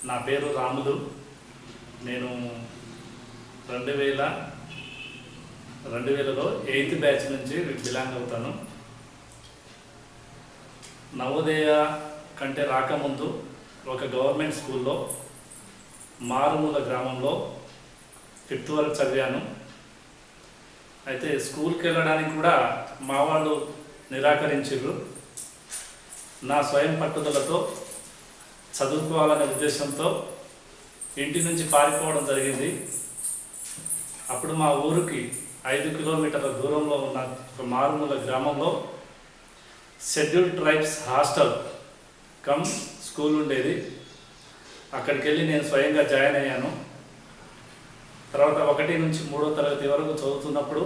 నా పేరు రాములు. నేను 2000లో 8th బ్యాచ్ నుంచి బిలాంగ్ అవుతాను. నవోదయ కంటే రాకముందు ఒక గవర్నమెంట్ స్కూల్లో మారుమూల గ్రామంలో 5th వరకు చదివాను. అయితే స్కూల్కి వెళ్ళడానికి కూడా మా వాళ్ళు నిరాకరించారు. నా స్వయం పట్టుదలతో చదువుకోవాలనే ఉద్దేశంతో ఇంటి నుంచి పారిపోవడం జరిగింది. అప్పుడు మా ఊరికి 5 కిలోమీటర్ల దూరంలో ఉన్న ఒక మారుమూల గ్రామంలో scheduled tribes hostel come school ఉండేది. అక్కడికి వెళ్ళి నేను స్వయంగా జాయిన్ అయ్యాను. తర్వాత 1 నుంచి 3వ తరగతి వరకు చదువుతున్నప్పుడు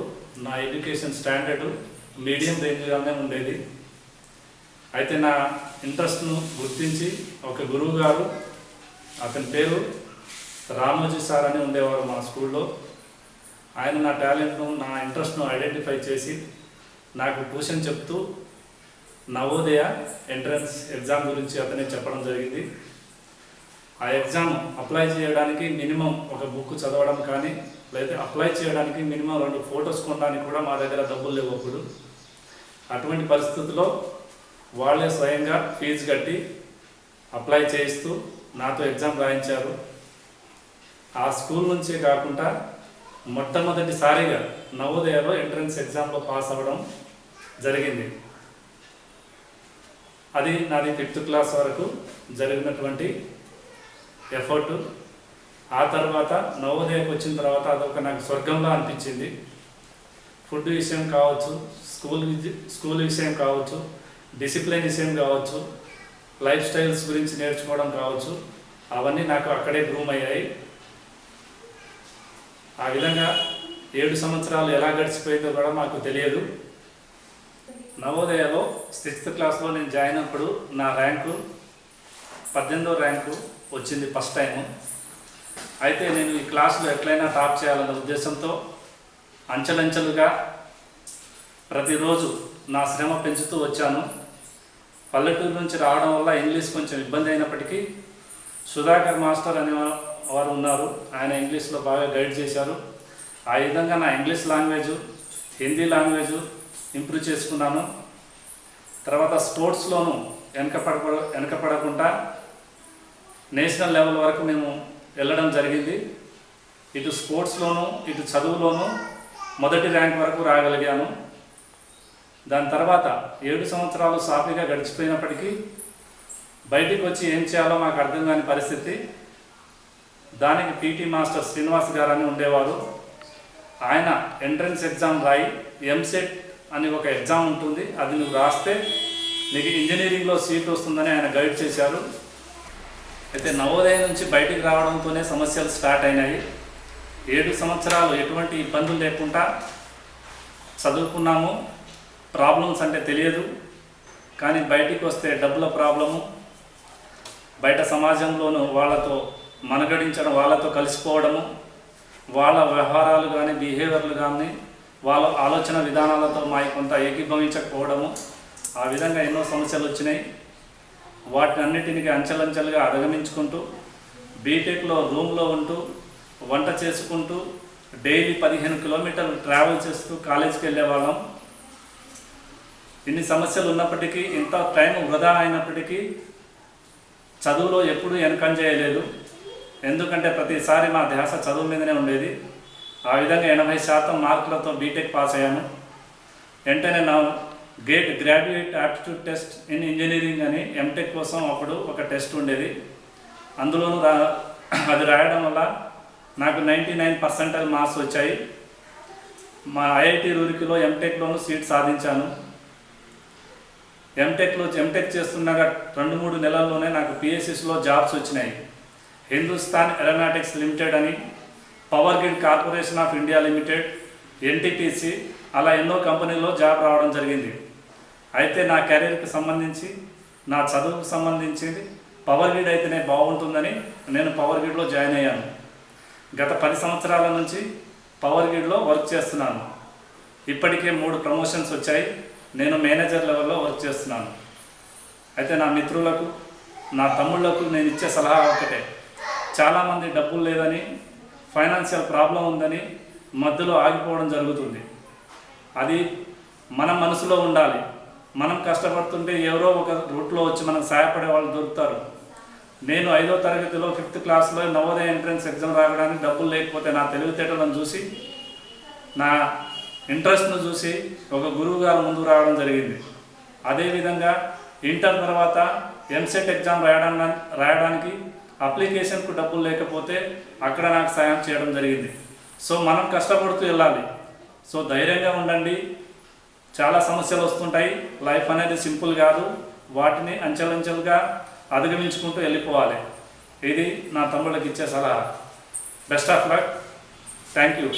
నా ఎడ్యుకేషన్ స్టాండర్డ్ మీడియం రేంజ్గానే ఉండేది. అయితే నా ఇంట్రెస్ట్ను గుర్తించి ఒక గురువు గారు, అతని పేరు రామోజీ సార్ అని ఉండేవారు మా స్కూల్లో. ఆయన నా టాలెంట్ను, నా ఇంట్రెస్ట్ను ఐడెంటిఫై చేసి నాకు ట్యూషన్ చెప్తూ నవోదయ ఎంట్రన్స్ ఎగ్జామ్ గురించి అతనే చెప్పడం జరిగింది. ఆ ఎగ్జామ్ అప్లై చేయడానికి మినిమం ఒక బుక్ చదవడం కానీ, లేదా అప్లై చేయడానికి మినిమం 2 ఫొటోస్ కొనడానికి కూడా మా దగ్గర డబ్బులు లేవు అప్పుడు. అటువంటి పరిస్థితుల్లో వాళ్ళే స్వయంగా ఫీజు కట్టి అప్లై చేయిస్తూ నాతో ఎగ్జామ్ రాయించారు. ఆ స్కూల్ నుంచే కాకుండా మొట్టమొదటిసారిగా నవోదయలో ఎంట్రన్స్ ఎగ్జామ్లో పాస్ అవ్వడం జరిగింది. అది నాది 5th క్లాస్ వరకు జరిగినటువంటి ఎఫర్టు. ఆ తర్వాత నవోదయకు వచ్చిన తర్వాత అదొక నాకు స్వర్గంలా అనిపించింది. ఫుడ్ విషయం కావచ్చు, స్కూల్ విషయం కావచ్చు, డిసిప్లిన్ విషయం కావచ్చు, లైఫ్ స్టైల్స్ గురించి నేర్చుకోవడం కావచ్చు, అవన్నీ నాకు అక్కడే గ్రూమ్ అయ్యాయి. ఆ విధంగా 7 సంవత్సరాలు ఎలా గడిచిపోయిందో కూడా మాకు తెలియదు. నవోదయలో 6th క్లాస్లో నేను జాయిన్ అప్పుడు నా ర్యాంకు 18వ ర్యాంకు వచ్చింది ఫస్ట్ టైము. అయితే నేను ఈ క్లాసులో ఎట్లయినా టాప్ చేయాలన్న ఉద్దేశంతో అంచెలంచెలుగా ప్రతిరోజు నా శ్రమ పెంచుతూ వచ్చాను. పల్లెటూరు నుంచి రావడం వల్ల ఇంగ్లీష్ కొంచెం ఇబ్బంది అయినప్పటికీ సుధాకర్ మాస్టర్ అనే వారు ఉన్నారు. ఆయన ఇంగ్లీష్లో బాగా గైడ్ చేశారు. ఆ విధంగా నా ఇంగ్లీష్ లాంగ్వేజు, హిందీ ఇంప్రూవ్ చేసుకున్నాను. తర్వాత స్పోర్ట్స్లోనూ వెనకపడకుండా నేషనల్ లెవెల్ వరకు మేము వెళ్ళడం జరిగింది. ఇటు స్పోర్ట్స్లోనూ ఇటు చదువులోనూ మొదటి ర్యాంక్ వరకు రాగలిగాను. దాని తర్వాత 7 సంవత్సరాలు సాఫీగా గడిచిపోయినప్పటికీ బయటికి వచ్చి ఏం చేయాలో మాకు అర్థం కాని పరిస్థితి. దానికి పీటీ మాస్టర్ శ్రీనివాస్ గారు అని ఉండేవారు. ఆయన ఎంట్రన్స్ ఎగ్జామ్ రాయి, ఎంసెట్ అని ఒక ఎగ్జామ్ ఉంటుంది, అది నువ్వు రాస్తే నీకు ఇంజనీరింగ్లో సీట్ వస్తుందని ఆయన గైడ్ చేశారు. అయితే నవోదయ నుంచి బయటికి రావడంతోనే సమస్యలు స్టార్ట్ అయినాయి. 7 సంవత్సరాలు ఎటువంటి ఇబ్బందులు లేకుండా చదువుకున్నాము. ప్రాబ్లమ్స్ అంటే తెలియదు, కానీ బయటికి వస్తే డబ్బుల ప్రాబ్లము, బయట సమాజంలోనూ వాళ్ళతో మనగడించడం, వాళ్ళతో కలిసిపోవడము, వాళ్ళ వ్యవహారాలు కానీ బిహేవియర్లు కానీ వాళ్ళ ఆలోచన విధానాలతో మాకు కొంత ఏకీభవించకపోవడము, ఆ విధంగా ఎన్నో సమస్యలు వచ్చినాయి. వాటిని అన్నిటినీ అంచెలంచెలుగా అధిగమించుకుంటూ బీటెక్లో రూమ్లో ఉంటూ వంట చేసుకుంటూ డైలీ 15 కిలోమీటర్లు ట్రావెల్ చేస్తూ కాలేజీకి వెళ్ళేవాళ్ళం. ఇన్ని సమస్యలు ఉన్నప్పటికీ, ఇంత టైం వృధా అయినప్పటికీ చదువులో ఎప్పుడూ వెనకంజ చేయలేదు. ఎందుకంటే ప్రతిసారి మా ధ్యాస చదువు మీదనే ఉండేది. ఆ విధంగా 80% మార్కులతో బీటెక్ పాస్ అయ్యాను. వెంటనే నా gate graduate aptitude test in engineering అని ఎంటెక్ కోసం అప్పుడు ఒక టెస్ట్ ఉండేది. అందులోనూ అది రాయడం వల్ల నాకు 99% మార్క్స్ వచ్చాయి. మా ఐఐటి రూర్కీలో ఎంటెక్లోనూ సీట్ సాధించాను. ఎంటెక్ చేస్తుండగా 2-3 నెలల్లోనే నాకు పిఎస్సిస్లో జాబ్స్ వచ్చినాయి. హిందుస్థాన్ ఏరోనాటిక్స్ లిమిటెడ్ అని, power grid corporation of India limited, NTPC, అలా ఎన్నో కంపెనీల్లో జాబ్ రావడం జరిగింది. అయితే నా కెరీర్కి సంబంధించి, నా చదువుకు సంబంధించి పవర్ గ్రిడ్ అయితేనే బాగుంటుందని నేను పవర్ గ్రిడ్లో జాయిన్ అయ్యాను. గత 10 సంవత్సరాల నుంచి పవర్ గ్రిడ్లో వర్క్ చేస్తున్నాను. ఇప్పటికే 3 ప్రమోషన్స్ వచ్చాయి. నేను మేనేజర్ లెవెల్లో వర్క్ చేస్తున్నాను. అయితే నా మిత్రులకు, నా తమ్ముళ్లకు నేను ఇచ్చే సలహా ఒకటే, చాలామంది డబ్బులు లేదని, ఫైనాన్షియల్ ప్రాబ్లం ఉందని మధ్యలో ఆగిపోవడం జరుగుతుంది. అది మన మనసులో ఉండాలి. మనం కష్టపడుతుంటే ఎవరో ఒక రూట్లో వచ్చి మనకు సహాయపడే వాళ్ళు దొరుకుతారు. నేను 5వ తరగతిలో 5th క్లాస్లో నవోదయ ఎంట్రన్స్ ఎగ్జామ్ రాయడానికి డబ్బులు లేకపోతే నా తెలివితేటలను చూసి, నా ఇంట్రెస్ట్ను చూసి ఒక గురువు గారు ముందుకు రావడం జరిగింది. అదేవిధంగా ఇంటర్ తర్వాత ఎంసెట్ ఎగ్జామ్ రాయడానికి అప్లికేషన్కు డబ్బులు లేకపోతే అక్కడ నాకు సాయం చేయడం జరిగింది. సో మనం కష్టపడుతూ వెళ్ళాలి. సో ధైర్యంగా ఉండండి. చాలా సమస్యలు వస్తుంటాయి. లైఫ్ అనేది సింపుల్ కాదు. వాటిని అంచెలంచెలుగా అధిగమించుకుంటూ వెళ్ళిపోవాలి. ఇది నా తమ్ముళ్ళకి ఇచ్చే సలహా. Best of luck. Thank you.